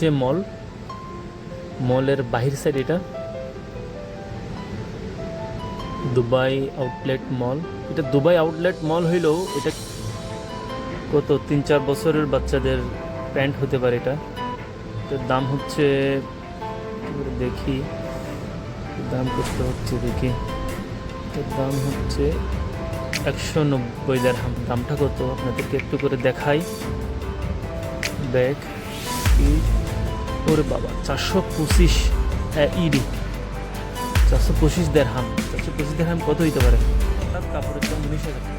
হচ্ছে মল, মলের বাহির সাইড। এটা দুবাই আউটলেট মল। এটা দুবাই আউটলেট মল হইলেও এটা কত 3-4 বছরের বাচ্চাদের প্যান্ট হতে পারে। এটার দাম হচ্ছে, দেখি দাম কত হচ্ছে, দেখি এর দাম হচ্ছে 190 দিরহাম। দামটা কত আপনাদেরকে একটু করে দেখাই। ব্যাগ ওরে বাবা 425 ইডি, 425 দিরহাম। 425 দিরহাম কত হইতে পারে? কাপড়ের দাম 19,000 টাকা।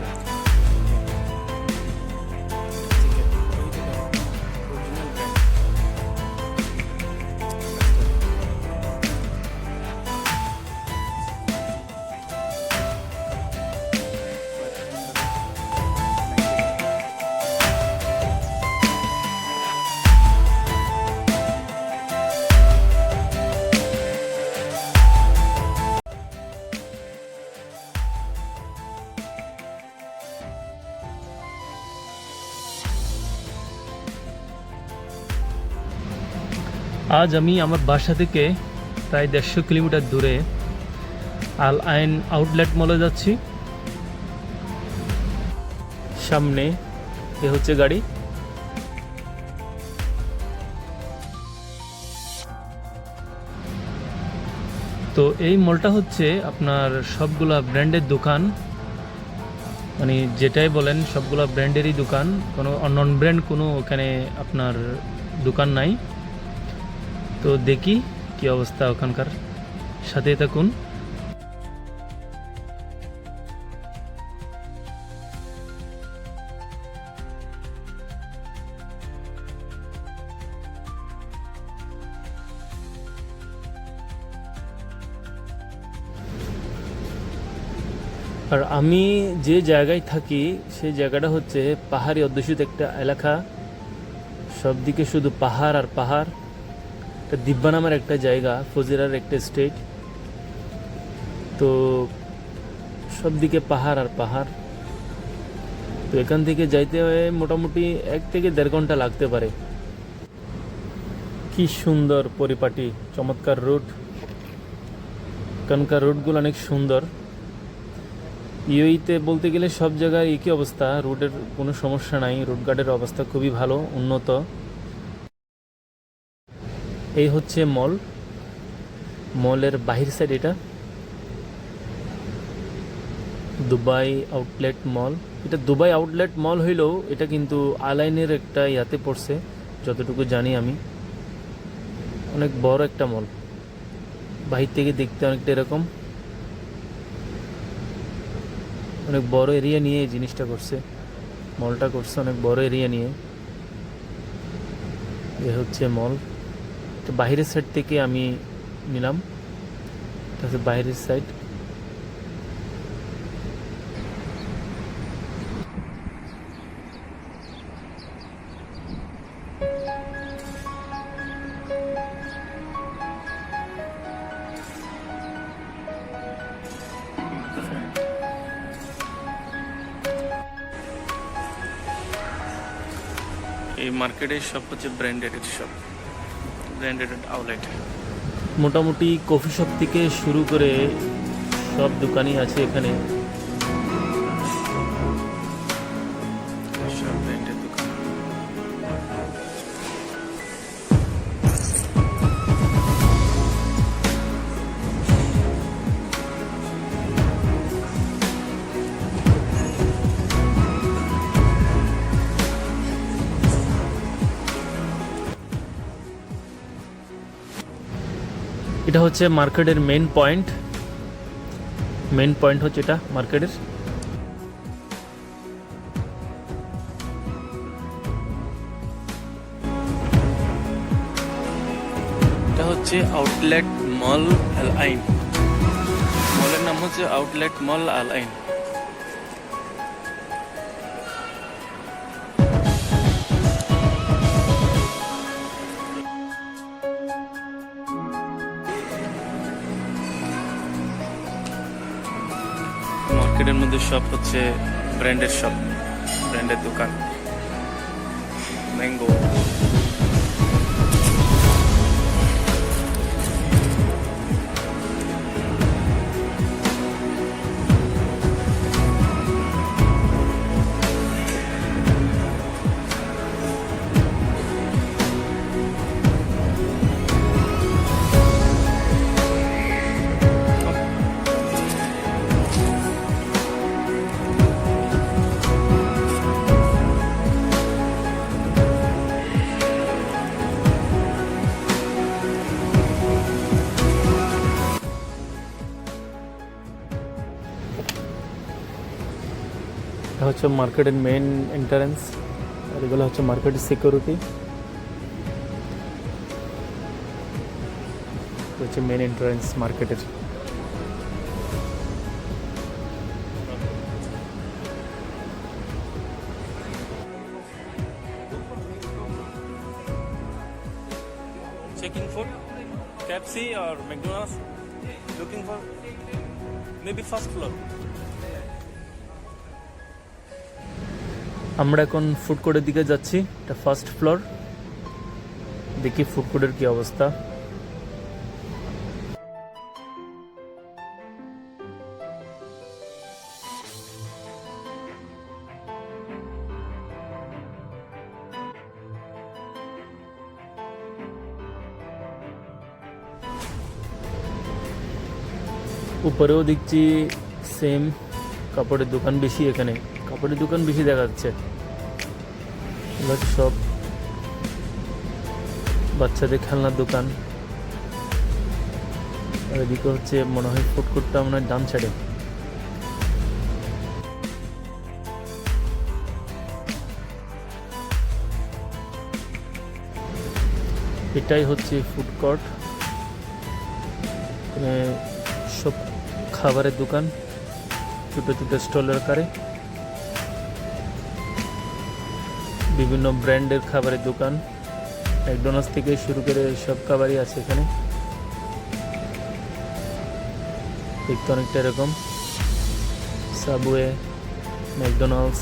আজ আমি আমার বাসা থেকে প্রায় 150 কিলোমিটার দূরে আল আইন আউটলেট মলে যাচ্ছি। সামনে এ হচ্ছে গাড়ি। তো এই মলটা হচ্ছে আপনার সবগুলা ব্র্যান্ডের দোকান, মানে যেটাই বলেন সবগুলা ব্র্যান্ডেরই দোকান, কোনো নন ব্র্যান্ড কোনো ওখানে আপনার দোকান নাই। তো দেখি কি অবস্থা ওখানকার, সাথে থাকুন। আর আমি যে জায়গায় থাকি সেই জায়গাটা হচ্ছে পাহাড়ি অধ্যুষিত একটা এলাকা, সব দিকে শুধু পাহাড় আর পাহাড়। দিব্যা নামের একটা জায়গা, ফজিরার একটা স্টেট। তো সব দিকে পাহাড় আর পাহাড়। তো এখান থেকে যাইতে মোটামুটি 1 থেকে 1.5 ঘন্টা লাগতে পারে। কি সুন্দর পরিপাটি, চমৎকার রুট। এখানকার রুটগুলো অনেক সুন্দর। ইউএইতে বলতে গেলে সব জায়গায় একই অবস্থা, রুটের কোনো সমস্যা নাই, রুটগার্ডের অবস্থা খুবই ভালো, উন্নত। এই হচ্ছে মল, মলের বাহির সাইড। এটা দুবাই আউটলেট মল। এটা দুবাই আউটলেট মল হইলেও এটা কিন্তু আলাইনের একটা ইয়াতে পড়ছে, যতটুকু জানি আমি। অনেক বড় একটা মল, বাহির থেকে দেখতে অনেকটা এরকম। অনেক বড় এরিয়া নিয়ে এই জিনিসটা করছে, মলটা করছে অনেক বড় এরিয়া নিয়ে। এ হচ্ছে মল। তো বাইরের সাইড থেকে আমি নিলাম, এটা হচ্ছে বাইরের সাইড। এই মার্কেটের সব হচ্ছে ব্র্যান্ডেড সব, ব্র্যান্ডেড আউটলেট। মোটামুটি কফি শপ থেকে শুরু করে সব দোকানই আছে এখানে, সব ব্র্যান্ডের দোকান। এটা হচ্ছে মার্কেটের মেন পয়েন্ট। মেন পয়েন্ট হচ্ছে এটা মার্কেটের। এটা হচ্ছে আউটলেট মল আল আইন। মলের নাম হচ্ছে আউটলেট মল আল আইন। মার্কেটের মধ্যে সব হচ্ছে ব্র্যান্ডের শপ, ব্র্যান্ডের দোকান। ম্যাঙ্গো। এটা হচ্ছে মার্কেটের মেইন এন্ট্রান্স, আর এগুলো হচ্ছে মার্কেটের সিকিউরিটি। হচ্ছে মেইন এন্ট্রান্স মার্কেটের। Checking for KFC or McDonald's. Looking for maybe first floor. আমরা এখন ফুড কোর্টের দিকে যাচ্ছি, এটা ফার্স্ট ফ্লোর। দেখি ফুড কোর্টের কি অবস্থা। উপরেও দেখছি সেম, কাপড়ের দোকান বেশি, এখানে কাপড়ের দোকান বেশি দেখা যাচ্ছে। সব বাচ্চাদের খেলনার দোকান। আর এদিকে হচ্ছে মনে হয় ফুড কোর্টটা মনে হয় ডান সাইডে। এটাই হচ্ছে ফুড কোর্ট, সব খাবারের দোকান, ছোটো ছোটো স্টলের আকারে বিভিন্ন ব্র্যান্ডের খাবারের দোকান। ম্যাকডোনাল্ডস থেকে শুরু করে সব খাবারই আছে এখানে। দেখতে অনেকটা এরকম, সাবওয়ে, ম্যাকডোনাল্ডস,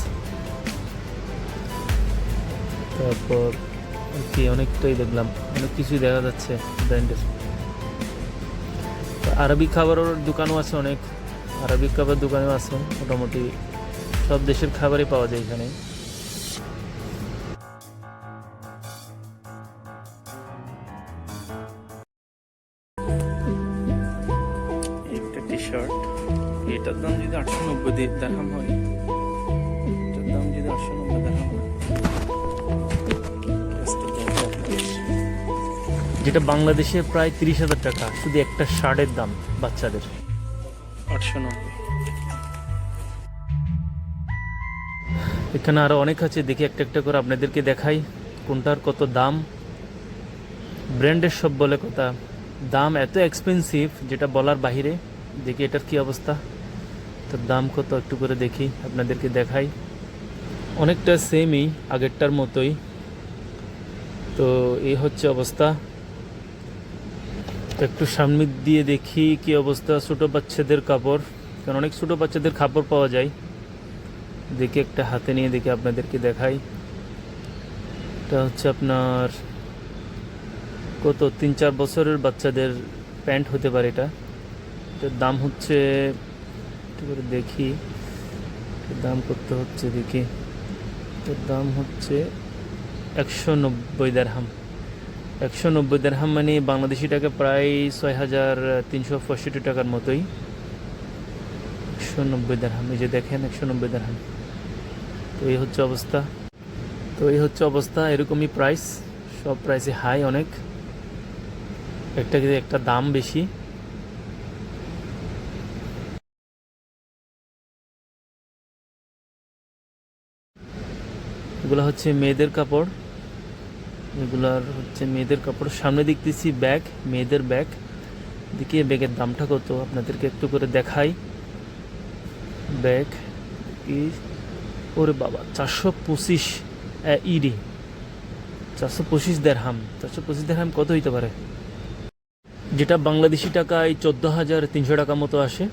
তারপর কি অনেকটাই দেখলাম, অনেক কিছুই দেখা যাচ্ছে ব্র্যান্ডের। আরবি খাবারের দোকানও আছে, অনেক আরবি খাবার দোকানও আছে। মোটামুটি সব দেশের খাবারই পাওয়া যায় এখানে। একটা টি শার্ট, এটার দাম যদি 890 দিরহাম হয়, এটার দাম যদি 890 দিরহাম হয়, যেটা বাংলাদেশে প্রায় 30,000 টাকা শুধু একটা শার্টের দাম বাচ্চাদের। 890। এখানে আরো অনেক আছে, দেখি একটা একটা করে আপনাদেরকে দেখাই কোনটার কত দাম। ব্র্যান্ডের সব বলে কথা, দাম এত এক্সপেন্সিভ যেটা বলার বাহিরে। দেখি এটার কি অবস্থা, তার দাম কত একটু করে দেখি, আপনাদেরকে দেখাই। অনেকটা সেমই আগেরটার মতোই। তো এই হচ্ছে অবস্থা। একটু সামনে দিয়ে দেখি কি অবস্থা। ছোটো বাচ্চাদের কাপড়, কারণ অনেক ছোটো বাচ্চাদের কাপড় পাওয়া যায়। দেখি একটা হাতে নিয়ে দেখি আপনাদেরকে দেখাই। এটা হচ্ছে আপনার কত 3-4 বছরের বাচ্চাদের প্যান্ট হতে পারে। এটার দাম হচ্ছে, একটু করে দেখি দাম কত হচ্ছে, দেখি এটার দাম হচ্ছে 190 দিরহাম। 190 দিরহাম মানে বাংলাদেশি টাকা প্রায় 6,365 টাকার মতোই। 190 দিরহাম, এই যে দেখেন 190 দিরহাম। তো এই হচ্ছে অবস্থা। এরকমই প্রাইস, সব প্রাইসে হাই অনেক, একটা দাম বেশি। এগুলো হচ্ছে মেয়েদের কাপড়, সামনে দেখতেছি ব্যাগ, মেয়েদের ব্যাগ। দেখি ব্যাগের দামটা কত আপনাদেরকে একটু করে দেখাই। ব্যাগ কি, ওরে বাবা, 425 ইডি, 425 দিরহাম। 425 দিরহাম কত হইতে পারে, যেটা বাংলাদেশি টাকায় 14,300 টাকা মতো আসে।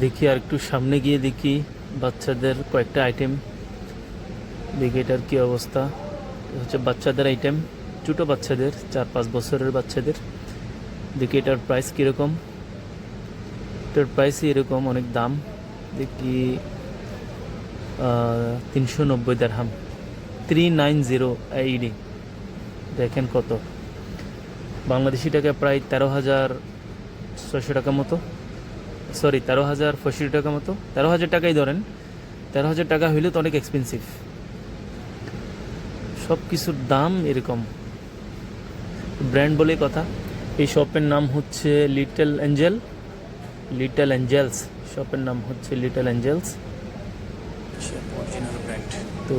দেখি আর একটু সামনে গিয়ে দেখি বাচ্চাদের কয়েকটা আইটেম, দেখি এটার কি অবস্থা। হচ্ছে বাচ্চাদের আইটেম, ছোটো বাচ্চাদের, 4-5 বছরের বাচ্চাদের। দেখি এটার প্রাইস কীরকম। এটার প্রাইসই এরকম, অনেক দাম। দেখি 390 দিরহাম, 390 ইডি। দেখেন কত, বাংলাদেশি টাকা প্রায় 13,600 টাকা মতো, সরি 13,065 টাকা মতো। 13,000 টাকাই ধরেন, 13,000 টাকা হইলে তো অনেক এক্সপেন্সিভ। সব কিছুর দাম এরকম, ব্র্যান্ড বলে কথা। এই শপের নাম হচ্ছে লিটল অ্যাঞ্জেলস শপের নাম হচ্ছে লিটল অ্যাঞ্জেলস। Original brand. তো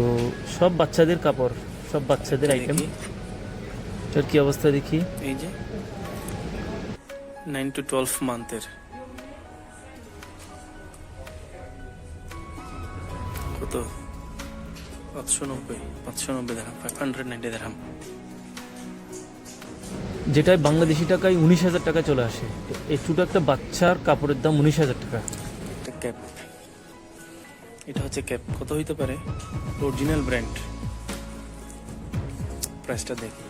সব বাচ্চাদের কাপড়, সব বাচ্চাদের আইটেম। এটার কি অবস্থা দেখি। এই যে 9 to 12 মান্থের, কত 590 দিরহাম, 590 দিরহাম। যেটাই বাংলাদেশি টাকায় 19,000 টাকা চলে আসে। এই ছোটো একটা বাচ্চার কাপড়ের দাম 19,000 টাকা। একটা ক্যাপ, এটা হচ্ছে ক্যাপ, কত হইতে পারে? Original brand. প্রাইসটা দেখি,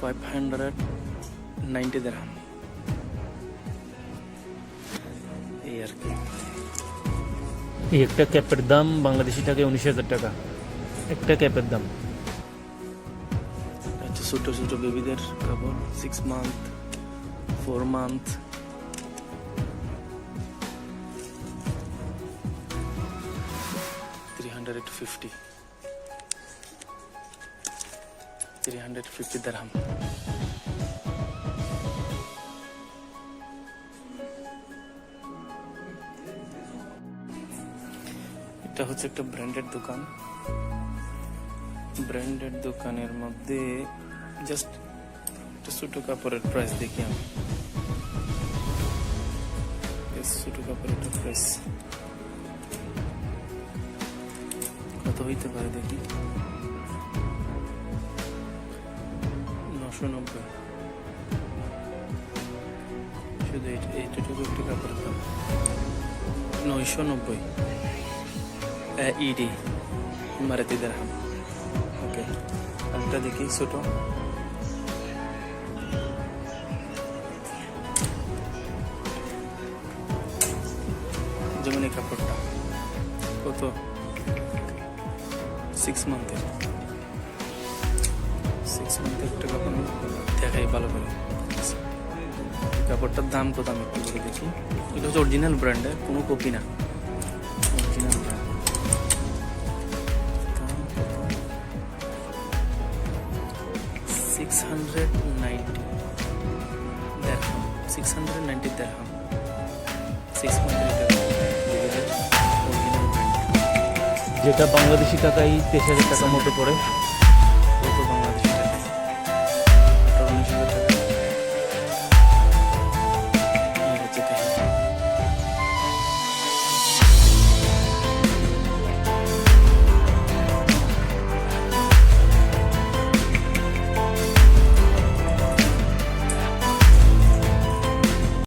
$590 দিরহাম, এই আর কি। এই একটা ক্যাপের দাম বাংলাদেশি টাকায় 19,000 টাকা, একটা ক্যাপের দাম। আচ্ছা, ছোট ছোট বেবিদের কাপড়, 6 মান্থ, 4 মান্থ, $350 দিরহাম। এটা হচ্ছে একটা ব্র্যান্ডেড দোকান। ব্র্যান্ডেড দোকানের মধ্যে জাস্ট একটা ছোট কাপড়ের প্রাইস দেখি আমি। ছোট কাপড়ের প্রাইস কত হইতে পারে দেখি, 990। শুধু এইটুকু একটি কাপড়ের দাম 990 ইডি ইমারাতি দিরহাম। ওকে, আরেকটা দেখি ছোট, যেমন এই কাপড়টা কত, 6 মান্থের, 6 মান্থের একটা কাপড় দেখাই ভালো করে। কাপড়টার দাম কত আমি একটু বলে দেখি। এটা হচ্ছে অরিজিনাল ব্র্যান্ডের, কোনো কপি না, অরিজিনাল ব্র্যান্ড। দাম কত? 690 দিরহাম, 690 দিরহাম, 6 মান্থের অরিজিনাল ব্র্যান্ড। যেটা বাংলাদেশি টাকায় 23,000 টাকা মতো পড়ে।